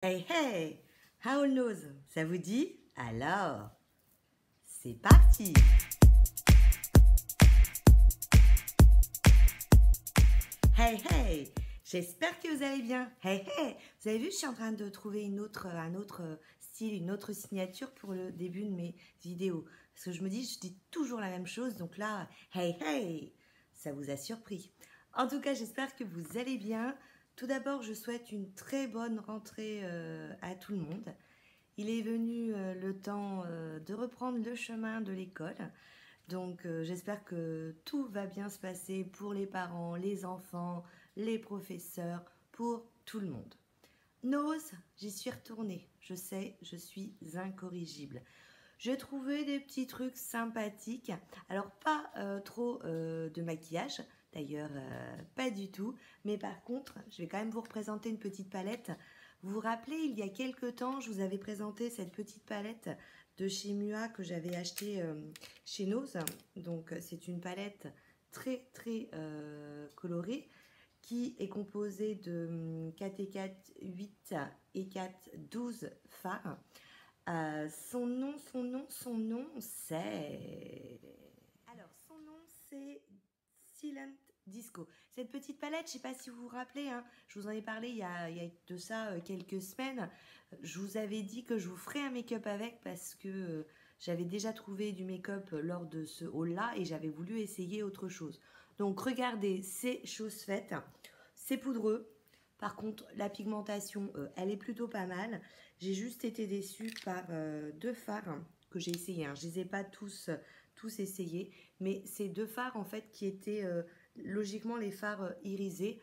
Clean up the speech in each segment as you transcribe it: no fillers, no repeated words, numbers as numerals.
Hey hey, how knows? Ça vous dit? Alors, c'est parti! Hey hey, j'espère que vous allez bien. Hey hey, vous avez vu, je suis en train de trouver un autre style, une autre signature pour le début de mes vidéos. Parce que je me dis, je dis toujours la même chose, donc là, hey hey, ça vous a surpris. En tout cas, j'espère que vous allez bien. Tout d'abord, je souhaite une très bonne rentrée à tout le monde. Il est venu le temps de reprendre le chemin de l'école. Donc j'espère que tout va bien se passer pour les parents, les enfants, les professeurs, pour tout le monde. Nose, j'y suis retournée. Je sais, je suis incorrigible. J'ai trouvé des petits trucs sympathiques. Alors pas trop de maquillage, d'ailleurs pas du tout. Mais par contre, je vais quand même vous représenter une petite palette. Vous vous rappelez, il y a quelques temps, je vous avais présenté cette petite palette de chez Mua que j'avais achetée chez Nose. Donc c'est une palette très colorée qui est composée de 4 et 4, 8 et 4, 12 fards. Son nom, c'est... Alors, son nom, c'est Silent Disco. Cette petite palette, je ne sais pas si vous vous rappelez, hein, je vous en ai parlé il y a de ça quelques semaines. Je vous avais dit que je vous ferais un make-up avec parce que j'avais déjà trouvé du make-up lors de ce haul-là et j'avais voulu essayer autre chose. Donc, regardez, c'est chose faite. C'est poudreux. Par contre, la pigmentation, elle est plutôt pas mal. J'ai juste été déçue par deux fards que j'ai essayés. Hein. Je ne les ai pas tous essayés, mais ces deux fards en fait qui étaient logiquement les fards irisés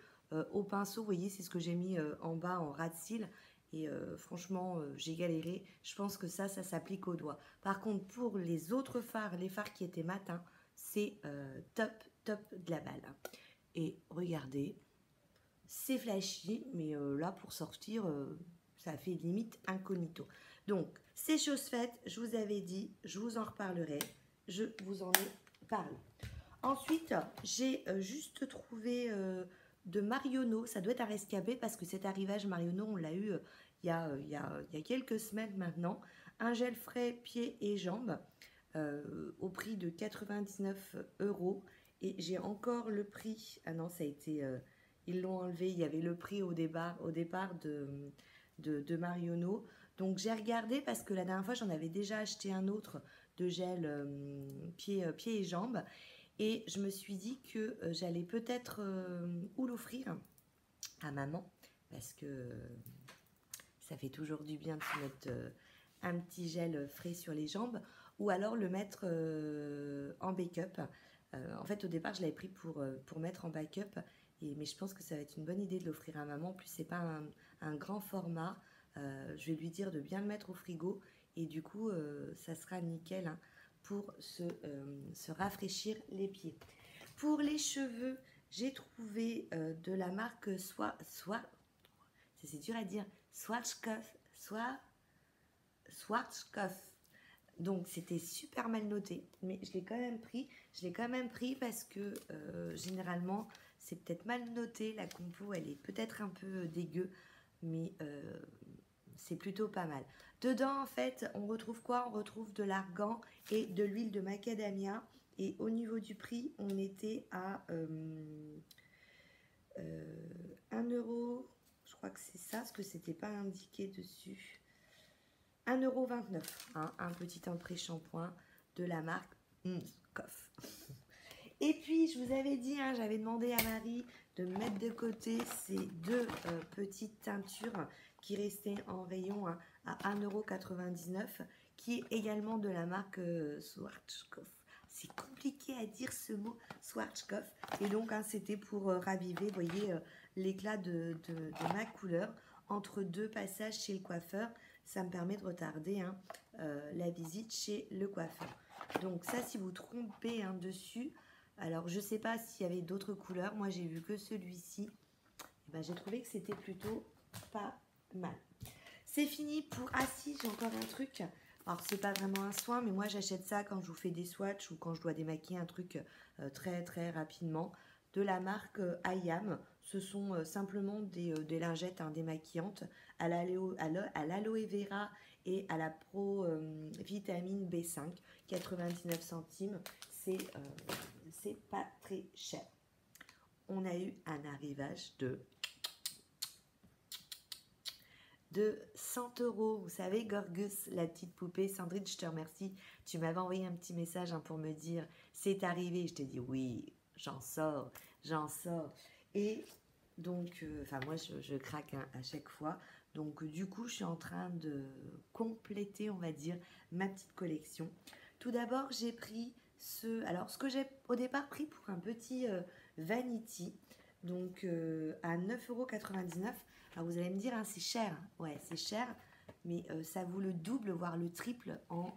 au pinceau. Vous voyez, c'est ce que j'ai mis en bas en ras de cils. Et franchement, j'ai galéré. Je pense que ça s'applique au doigt. Par contre, pour les autres fards, les fards qui étaient matins, c'est top de la balle. Et regardez, c'est flashy, mais là pour sortir, ça fait limite incognito. Donc, c'est chose faite, je vous avais dit, je vous en reparlerai, je vous en ai parlé. Ensuite, j'ai juste trouvé de Marionneau, ça doit être un rescapé parce que cet arrivage Marionneau, on l'a eu il y a quelques semaines maintenant. Un gel frais pieds et jambes au prix de 99 €. Et j'ai encore le prix, ah non, ça a été... ils l'ont enlevé, il y avait le prix au départ de Marionneau. Donc j'ai regardé parce que la dernière fois j'en avais déjà acheté un autre de gel pieds et jambes. Et je me suis dit que j'allais peut-être ou l'offrir à maman parce que ça fait toujours du bien de se mettre un petit gel frais sur les jambes ou alors le mettre en bake-up. En fait, au départ, je l'avais pris pour mettre en backup, mais je pense que ça va être une bonne idée de l'offrir à maman. En plus, c'est pas un grand format. Je vais lui dire de bien le mettre au frigo et du coup, ça sera nickel hein, pour se rafraîchir les pieds. Pour les cheveux, j'ai trouvé de la marque c'est dur à dire, Schwarzkopf. Donc c'était super mal noté, mais je l'ai quand même pris. Je l'ai quand même pris parce que généralement c'est peut-être mal noté. La compo elle est peut-être un peu dégueu, mais c'est plutôt pas mal. Dedans en fait on retrouve quoi? On retrouve de l'argan et de l'huile de macadamia. Et au niveau du prix on était à 1 euro. Je crois que c'est ça, parce que c'était pas indiqué dessus. 1,29 €, hein, un petit entrée-shampoing de la marque Koff. Et puis, je vous avais dit, hein, j'avais demandé à Marie de mettre de côté ces deux petites teintures qui restaient en rayon hein, à 1,99 €, qui est également de la marque Schwarzkopf. C'est compliqué à dire ce mot, Schwarzkopf. Et donc, hein, c'était pour raviver, vous voyez, l'éclat de ma couleur entre deux passages chez le coiffeur. Ça me permet de retarder hein, la visite chez le coiffeur. Donc ça, si vous trompez hein, dessus, alors je ne sais pas s'il y avait d'autres couleurs. Moi, j'ai vu que celui-ci. Ben, j'ai trouvé que c'était plutôt pas mal. C'est fini pour... Ah si, j'ai encore un truc. Alors, c'est pas vraiment un soin, mais moi, j'achète ça quand je vous fais des swatchs ou quand je dois démaquiller un truc très rapidement. De la marque Ayam. Ce sont simplement des lingettes hein, démaquillantes à l'aloe vera et à la pro vitamine B5, 99 centimes. C'est pas très cher. On a eu un arrivage de 100 €. Vous savez, Gorgus, la petite poupée. Sandrine, je te remercie. Tu m'avais envoyé un petit message hein, pour me dire c'est arrivé. Je t'ai dit oui, j'en sors. Et donc, enfin, moi, je craque hein, à chaque fois. Donc, du coup, je suis en train de compléter, on va dire, ma petite collection. Tout d'abord, j'ai pris ce que j'ai au départ pris pour un petit Vanity. Donc, à 9,99 €. Alors, vous allez me dire, hein, c'est cher. Ouais, c'est cher. Mais ça vaut le double, voire le triple en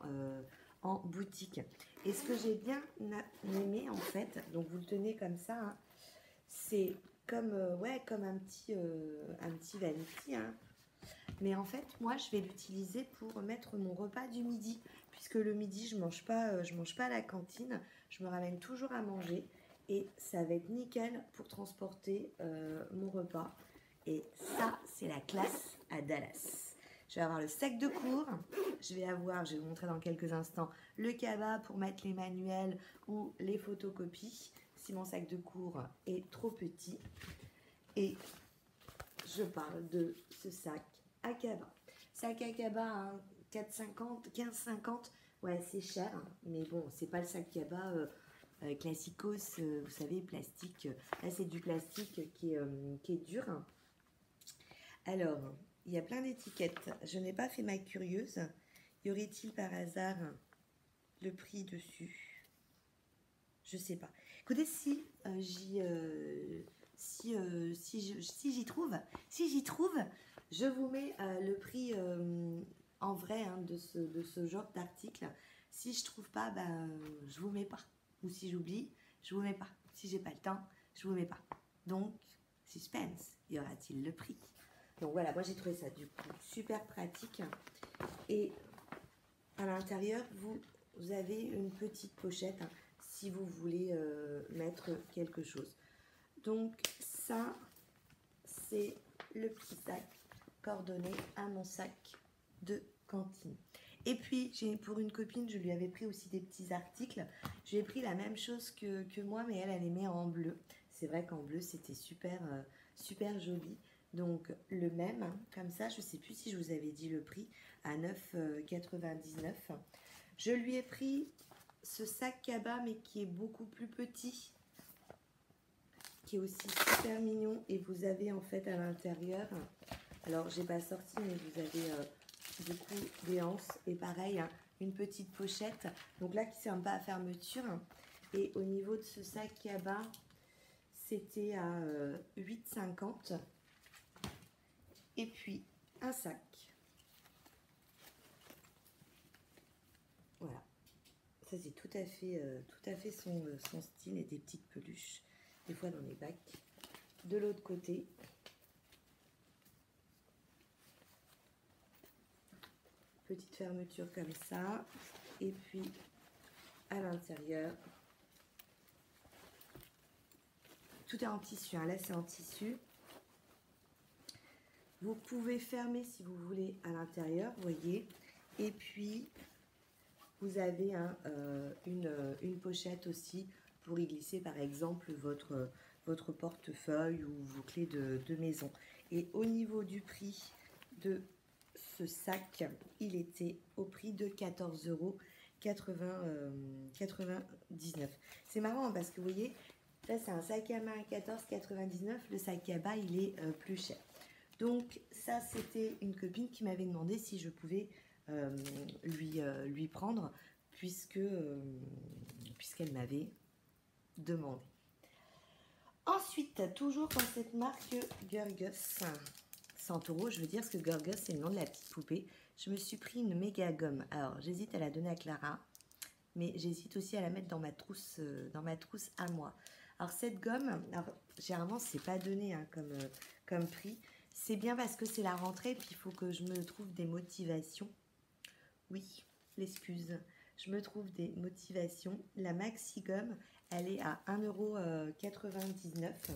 boutique. Et ce que j'ai bien aimé, en fait, donc vous le tenez comme ça, hein, c'est comme, comme un petit vanity. Hein. Mais en fait, moi, je vais l'utiliser pour mettre mon repas du midi. Puisque le midi, je mange pas à la cantine. Je me ramène toujours à manger. Et ça va être nickel pour transporter mon repas. Et ça, c'est la classe à Dallas. Je vais avoir le sac de cours. Je vais vous montrer dans quelques instants, le cabas pour mettre les manuels ou les photocopies. Si mon sac de cours est trop petit. Et je parle de ce sac à cabas. Sac à cabas, hein, 4,50, 15,50. Ouais, c'est cher, hein, mais bon, c'est pas le sac cabas classicos, vous savez, plastique. Là, c'est du plastique qui est dur. Alors, il y a plein d'étiquettes. Je n'ai pas fait ma curieuse. Y aurait-il par hasard le prix dessus? Je sais pas. Écoutez, si j'y trouve, je vous mets le prix en vrai hein, de ce genre d'article. Si je trouve pas, je vous mets pas. Ou si j'oublie, je vous mets pas. Si j'ai pas le temps, je vous mets pas. Donc, suspense, y aura-t-il le prix? Donc voilà, moi j'ai trouvé ça du coup super pratique. Et à l'intérieur, vous avez une petite pochette hein, si vous voulez mettre quelque chose. Donc ça, c'est le petit sac coordonné à mon sac de cantine. Et puis, pour une copine, je lui avais pris aussi des petits articles. Je lui ai pris la même chose que moi, mais elle les met en bleu. C'est vrai qu'en bleu, c'était super joli. Donc, le même, hein, comme ça, je ne sais plus si je vous avais dit le prix, à 9,99 €. Je lui ai pris ce sac cabas, mais qui est beaucoup plus petit, qui est aussi super mignon. Et vous avez en fait à l'intérieur, alors j'ai pas sorti, mais vous avez du coup des anses et pareil, hein, une petite pochette. Donc là, qui ne sert pas à fermeture. Et au niveau de ce sac cabas, c'était à 8,50 €. Et puis un sac. Voilà. Ça c'est tout à fait son style et des petites peluches. Des fois dans les bacs. De l'autre côté, petite fermeture comme ça. Et puis à l'intérieur, tout est en tissu. Hein. Là c'est en tissu. Vous pouvez fermer si vous voulez à l'intérieur, vous voyez. Et puis, vous avez une pochette aussi pour y glisser, par exemple, votre portefeuille ou vos clés de maison. Et au niveau du prix de ce sac, il était au prix de 14,99 €. C'est marrant parce que, vous voyez, là, c'est un sac à main à 14,99 €. Le sac à bas, il est plus cher. Donc ça, c'était une copine qui m'avait demandé si je pouvais lui prendre, puisqu'elle m'avait demandé. Ensuite, toujours dans cette marque Gorgus, 100 €, je veux dire, parce que Gorgus, c'est le nom de la petite poupée. Je me suis pris une méga gomme. Alors, j'hésite à la donner à Clara, mais j'hésite aussi à la mettre dans ma trousse à moi. Alors, cette gomme, généralement, c'est pas donné hein, comme prix. C'est bien parce que c'est la rentrée, puis il faut que je me trouve des motivations. Oui, l'excuse. Je me trouve des motivations. La maxi gomme, elle est à 1,99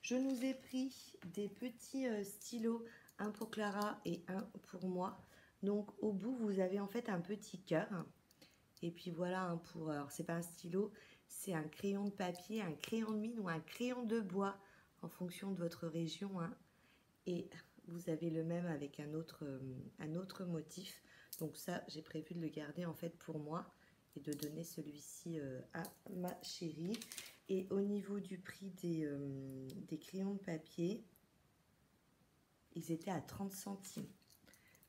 €. Je nous ai pris des petits stylos, un pour Clara et un pour moi. Donc au bout, vous avez en fait un petit cœur. Et puis voilà, un pour... Alors c'est pas un stylo, c'est un crayon de papier, un crayon de mine ou un crayon de bois, en fonction de votre région. Hein. Et vous avez le même avec un autre motif. Donc ça, j'ai prévu de le garder en fait pour moi et de donner celui-ci à ma chérie. Et au niveau du prix des crayons de papier, ils étaient à 30 centimes.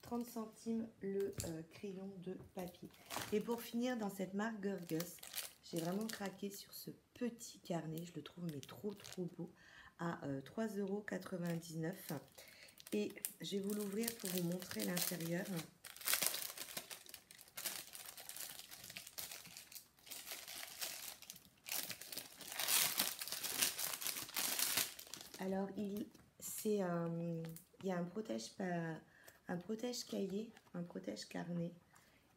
30 centimes le crayon de papier. Et pour finir, dans cette marque Gorgus, j'ai vraiment craqué sur ce petit carnet. Je le trouve mais trop beau à 3,99 €. Et je vais vous l'ouvrir pour vous montrer l'intérieur. Alors, il y a un protège-cahier, un protège-carnet.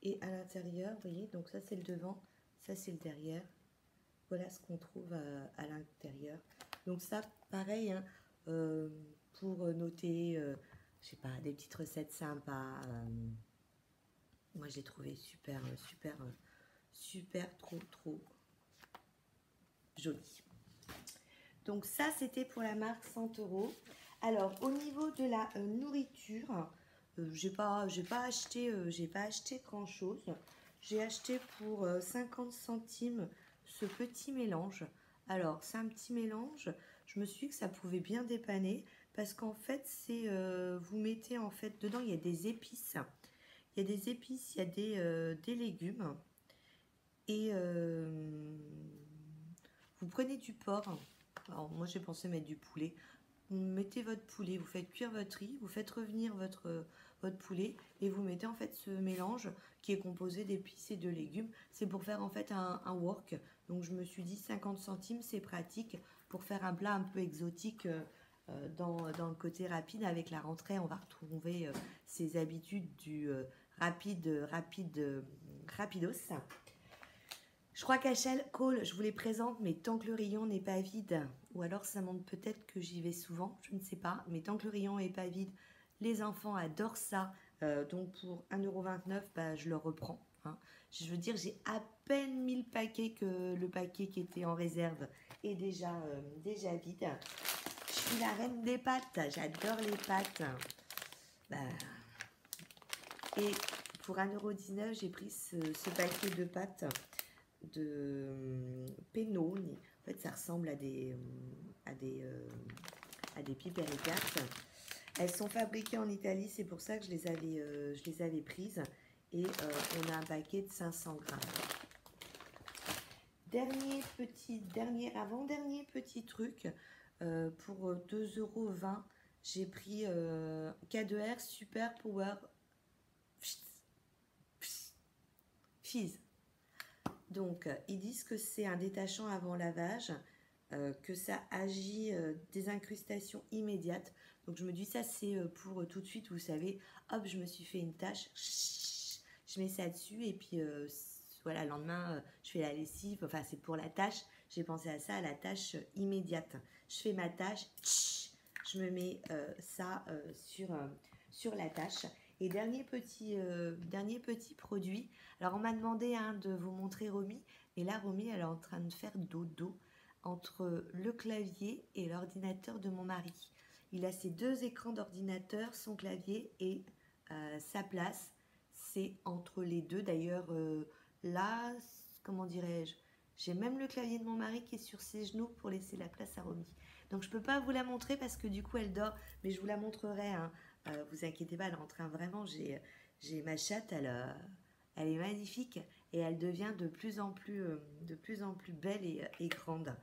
Et à l'intérieur, vous voyez, donc ça c'est le devant, ça c'est le derrière. Voilà ce qu'on trouve à l'intérieur. Donc ça, pareil, hein, pour noter, je sais pas, des petites recettes sympas. Moi, j'ai trouvé super, trop joli. Donc ça, c'était pour la marque Santoro. Alors, au niveau de la nourriture, j'ai pas acheté grand-chose. J'ai acheté pour 50 centimes ce petit mélange. Alors, c'est un petit mélange. Je me suis dit que ça pouvait bien dépanner parce qu'en fait, c'est vous mettez en fait dedans, il y a des épices. Il y a des épices, il y a des légumes. Et vous prenez du porc. Alors, moi, j'ai pensé mettre du poulet. Vous mettez votre poulet, vous faites cuire votre riz, vous faites revenir votre poulet et vous mettez en fait ce mélange qui est composé d'épices et de légumes. C'est pour faire en fait un wok. Donc je me suis dit 50 centimes, c'est pratique pour faire un plat un peu exotique dans le côté rapide. Avec la rentrée, on va retrouver ces habitudes du rapidos. Je crois qu'à Call, je vous les présente, mais tant que le rayon n'est pas vide, ou alors ça montre peut-être que j'y vais souvent, je ne sais pas, mais tant que le rayon n'est pas vide, les enfants adorent ça. Donc pour 1,29 €, bah, je le reprends. Hein. Je veux dire, j'ai à peine mis le paquet que le paquet qui était en réserve est déjà vide. Je suis la reine des pâtes, j'adore les pâtes. Bah. Et pour 1,19 €, j'ai pris ce paquet de pâtes de Pennoni. En fait, ça ressemble à des pipes Ricard. Elles sont fabriquées en Italie, c'est pour ça que je les avais prises. Et on a un paquet de 500 grammes. Avant-dernier petit truc, pour 2,20 €, j'ai pris K2R Super Power Fizz. Donc, ils disent que c'est un détachant avant lavage, que ça agit des incrustations immédiates. Donc, je me dis, ça, c'est pour tout de suite, vous savez, hop, je me suis fait une tâche, je mets ça dessus, et puis, voilà, le lendemain, je fais la lessive. Enfin, c'est pour la tâche. J'ai pensé à ça, à la tâche immédiate. Je fais ma tâche, je me mets ça sur la tâche. Et dernier petit produit. Alors, on m'a demandé de vous montrer Romy. Et là, Romy, elle est en train de faire dodo entre le clavier et l'ordinateur de mon mari. Il a ses 2 écrans d'ordinateur, son clavier et sa place. C'est entre les deux. D'ailleurs, là, comment dirais-je, j'ai même le clavier de mon mari qui est sur ses genoux pour laisser la place à Romy. Donc, je ne peux pas vous la montrer parce que du coup, elle dort. Mais je vous la montrerai, hein. Vous inquiétez pas, elle est en train vraiment, j'ai ma chatte, elle est magnifique et elle devient de plus en plus belle et grande.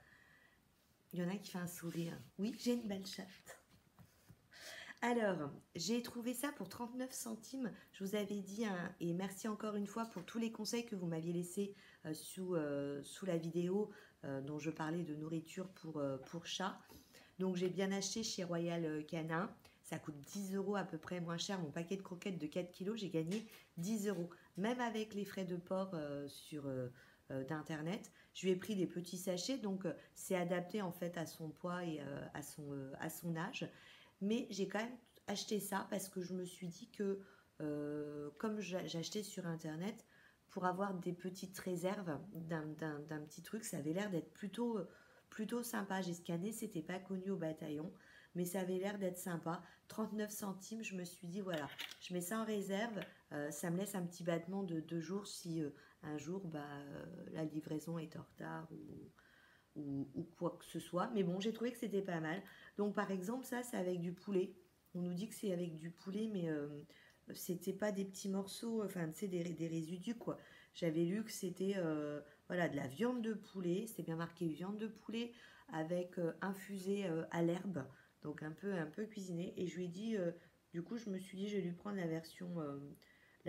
Il y en a qui fait un sourire. Oui, j'ai une belle chatte. Alors, j'ai trouvé ça pour 39 centimes. Je vous avais dit, hein, et merci encore une fois pour tous les conseils que vous m'aviez laissés sous la vidéo dont je parlais de nourriture pour chat. Donc, j'ai bien acheté chez Royal Canin. Ça coûte 10 € à peu près moins cher. Mon paquet de croquettes de 4 kg, j'ai gagné 10 €. Même avec les frais de port d'internet. Je lui ai pris des petits sachets, donc c'est adapté en fait à son poids et à son âge. Mais j'ai quand même acheté ça parce que je me suis dit que comme j'achetais sur internet, pour avoir des petites réserves d'un petit truc, ça avait l'air d'être plutôt sympa. J'ai scanné, c'était pas connu au bataillon, mais ça avait l'air d'être sympa. 39 centimes, je me suis dit, voilà, je mets ça en réserve. Ça me laisse un petit battement de 2 jours si un jour la livraison est en retard ou quoi que ce soit. Mais bon, j'ai trouvé que c'était pas mal. Donc, par exemple, ça, c'est avec du poulet. On nous dit que c'est avec du poulet, mais c'était pas des petits morceaux, enfin, tu sais, des résidus, quoi. J'avais lu que c'était voilà, de la viande de poulet. C'était bien marqué viande de poulet avec infusée à l'herbe. Donc, un peu cuisiné. Et je lui ai dit, du coup, je me suis dit, je vais lui prendre la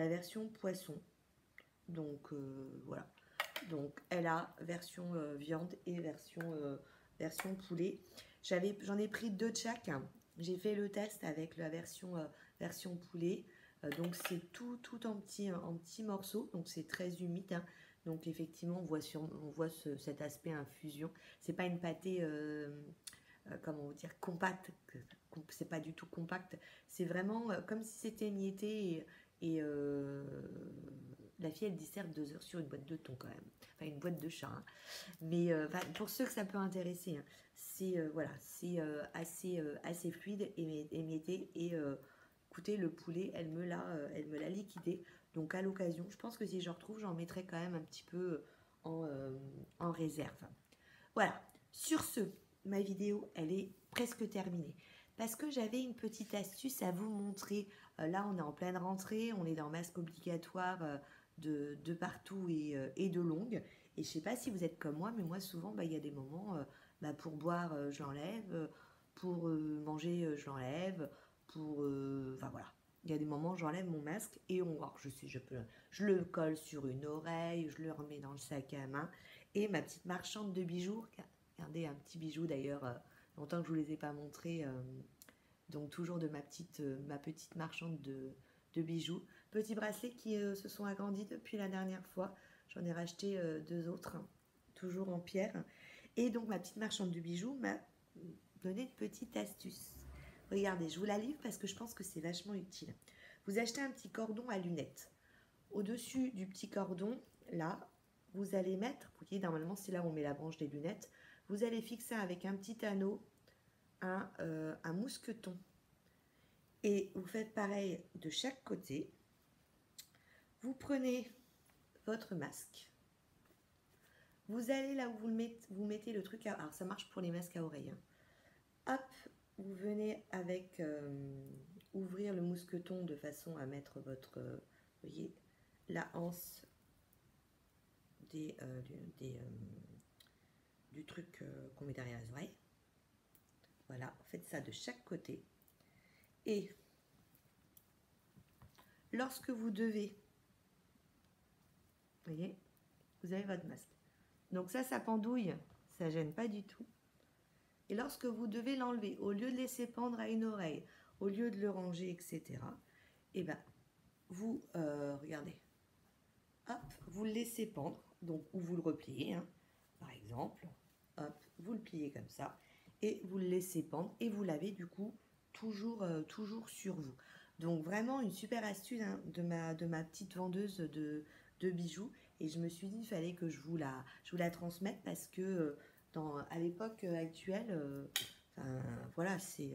version poisson. Donc, voilà. Donc, elle a version viande et version poulet. J'en ai pris 2 de chaque. J'ai fait le test avec la version poulet. Donc, c'est tout en petits morceaux. Donc, c'est très humide. Hein. Donc, effectivement, on voit cet aspect infusion. C'est pas une pâtée, comment vous dire, compacte. C'est pas du tout compact. C'est vraiment comme si c'était émietté et la fille, elle disserte 2 heures sur une boîte de thon quand même. Enfin, une boîte de chat. Hein. Mais pour ceux que ça peut intéresser, hein, c'est voilà, c'est assez fluide et émietté. Et écoutez, le poulet, elle me l'a liquidé. Donc, à l'occasion, je pense que si je retrouve, j'en mettrai quand même un petit peu en réserve. Voilà. Sur ce, ma vidéo, elle est presque terminée. Parce que j'avais une petite astuce à vous montrer. Là, on est en pleine rentrée, on est dans masque obligatoire de partout et de longue. Et je ne sais pas si vous êtes comme moi, mais moi, souvent, il y a des moments, pour boire, je l'enlève, pour manger, je l'enlève, enfin, voilà. Il y a des moments, j'enlève mon masque et alors, je le colle sur une oreille, je le remets dans le sac à main. Et ma petite marchande de bijoux, regardez, un petit bijou d'ailleurs, longtemps que je ne vous les ai pas montrés, donc toujours de ma petite marchande de bijoux. Petits bracelets qui se sont agrandis depuis la dernière fois. J'en ai racheté 2 autres, hein, toujours en pierre. Et donc ma petite marchande de bijoux m'a donné une petite astuce. Regardez, je vous la livre parce que je pense que c'est vachement utile. Vous achetez un petit cordon à lunettes. Au-dessus du petit cordon, là, vous allez mettre, vous voyez, normalement c'est là où on met la branche des lunettes, vous allez fixer avec un petit anneau un mousqueton. Et vous faites pareil de chaque côté. Vous prenez votre masque. Vous allez là où vous mettez le truc. Alors ça marche pour les masques à oreilles. Hein. Hop, vous venez avec ouvrir le mousqueton de façon à mettre votre, vous voyez, la anse du truc qu'on met derrière les oreilles. Voilà, faites ça de chaque côté. Et lorsque vous devez, vous voyez, vous avez votre masque. Donc ça pendouille, ça gêne pas du tout. Et lorsque vous devez l'enlever, au lieu de laisser pendre à une oreille, au lieu de le ranger, etc., et ben, vous, regardez, hop, vous le laissez pendre, donc, ou vous le repliez, hein, par exemple, hop, vous le pliez comme ça, et vous le laissez pendre, et vous l'avez du coup toujours sur vous. Donc vraiment une super astuce, hein, de ma petite vendeuse de bijoux, et je me suis dit il fallait que je vous la transmette parce que à l'époque actuelle, voilà, c'est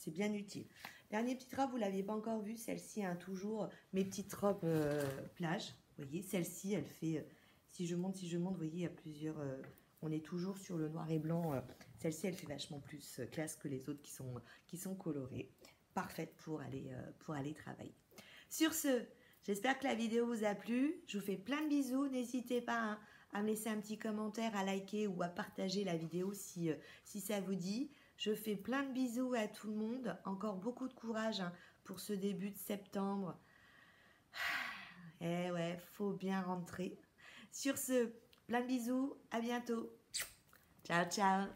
bien utile. Dernière petite robe, vous ne l'aviez pas encore vue, celle-ci, hein, toujours mes petites robes plage. Vous voyez, celle-ci, elle fait, si je monte, vous voyez, il y a plusieurs, on est toujours sur le noir et blanc. Celle-ci, elle fait vachement plus classe que les autres qui sont colorées. Parfaite pour aller travailler. Sur ce, j'espère que la vidéo vous a plu. Je vous fais plein de bisous. N'hésitez pas, hein, à me laisser un petit commentaire, à liker ou à partager la vidéo si ça vous dit. Je fais plein de bisous à tout le monde. Encore beaucoup de courage, hein, pour ce début de septembre. Eh ouais, faut bien rentrer. Sur ce, plein de bisous. À bientôt. Ciao, ciao.